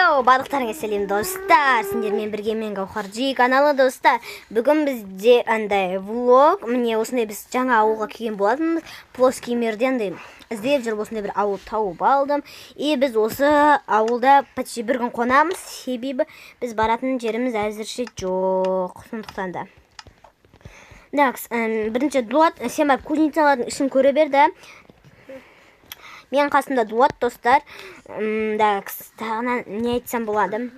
Сау, барлықтарыңа сәлем достар. Сендермен бірге мен Гаухарджи каналы достар. Бүгін бізде андай влог. Міне осындай біз жаңа ауылға келген болатынбыз. Плоский мерден іздеп жүріп осындай бір ауыл тауып алдым. И біз осы ауылда почти бір күн қонамыз. Себебі біз баратын жеріміз әзірше жоқ. Сондықтан да. Бірінші Дулат, сен барып кузницалардың ішін көре берді. Мен қасымда Дулат достар. Тағынан не айтсам болады.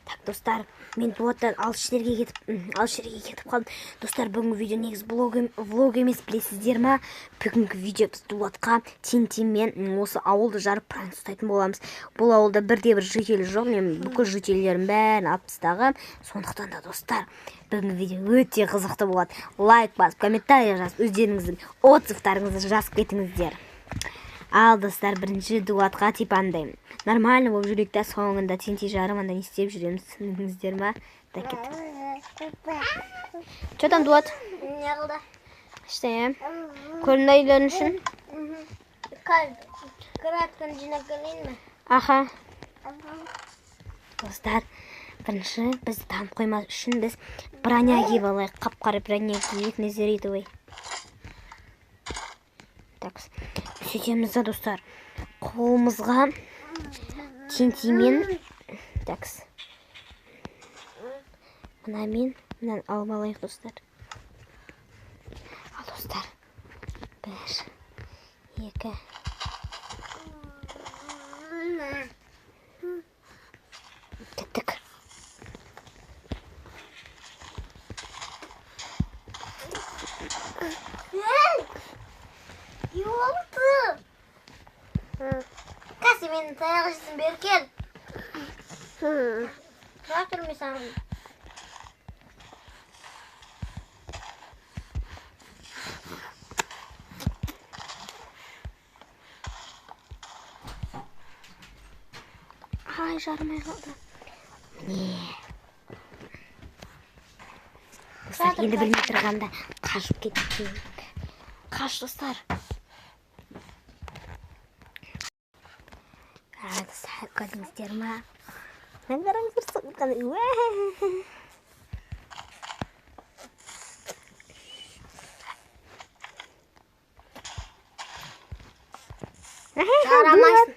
Так, достар, мен Дулаттан алыс жерге кетіп қалдым. Достар, бүгінгі видео негіз влог емес, білесіздер ма? Бүгінгі видео біз Дулатқа Тинтинмен осы ауылды жарып пранк ұстайтын боламыз. Бұл ауылда бірде-бір житель жоқ. Мен бүкіл жительдерін бәрін алып тастағам. Сондықтан да достар, бүгінгі видео өте қызықты болады. Лайк басып, комментарий жазып, өздеріңіздің отзывтарыңызды жазып кетіңіздер. Ал достар, бірінші Дулатқа типандай нормально болып жүректі, соңында Тинти жарым анда не істеп жүреміз, түсіндіңіздер ма? Так кеттік. Че там, Дулат? Не қылды? Іштен, көрінді үйлерін үшін? Краткан жинап келейін ме? Аха. Достар, бірінші бізді танып қоймас үшін біз броня киіп алайық, қап-қара броня киіп, незеритовый. Так, сөйтеміз да достар, қолымызға Тинтимен, такс, мынаны алып алайық достар. Ал достар, 1, 2, кеттік. Кәсі менің таяқ жесін бер кел. Тұра тұрмайсың. Ай, жармай қалды. Міне. Достар, енді білмей тұрғанда қашып кетейік. Қаш, достар. Достар, көрдіңіздер ма? Қараңыздар, соққан. Жарамайсың.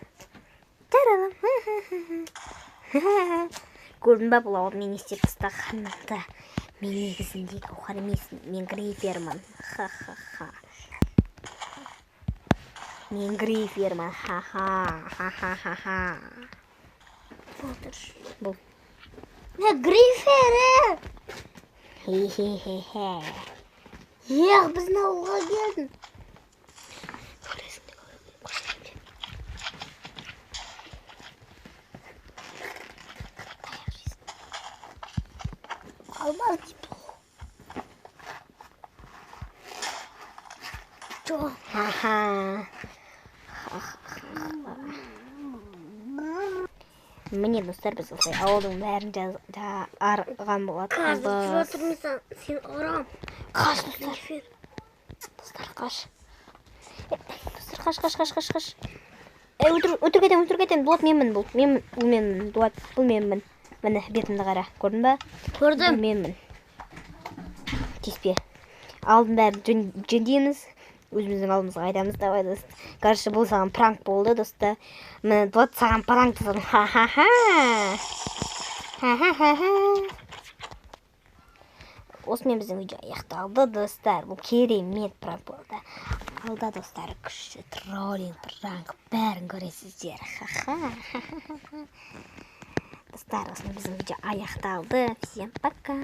Көрдің ба, бұл ауыр мен істеп тастағанымды. Мен негізінде Гаухар емеспін, мен грейфермін. Ха-ха-ха. Мен грейфермін. Ха-ха-ха-ха-ха. Бұл. Не грейфері? Хе-хе-хе-хе. Ех, біздің ауылға келдің. Алмаз дейбі. Жоқ. Ха-ха. Міне достар, біз осылай ауылдың бәрін арған болады. Қазір тұра тұрмайсың, сен ұрам. Қаш, достар. Достар, қаш. Достар, қаш. Өтір кетем. Дулат менмін бұл. Менмін, Дулат, бұл менмін. Міне, бетімді қара. Көрдің ба? Көрдім. Менмін. Теспе. Алдын бәрін жөндейміз. Өзіміздің алдымызға қайдамыз давай дост. Короче, бұл саған пранк болды достар. Міне Дулат саған пранк жасадым. Ха-ха-ха. Ха-ха-ха-ха. Осымен біздің видео аяқталды достар. Бұл керемет пранк болды. Алда достар, күшті троллинг, пранк бәрін көресіздер. Ха-ха. Достар, осымен біздің видео аяқталды. Всем пока.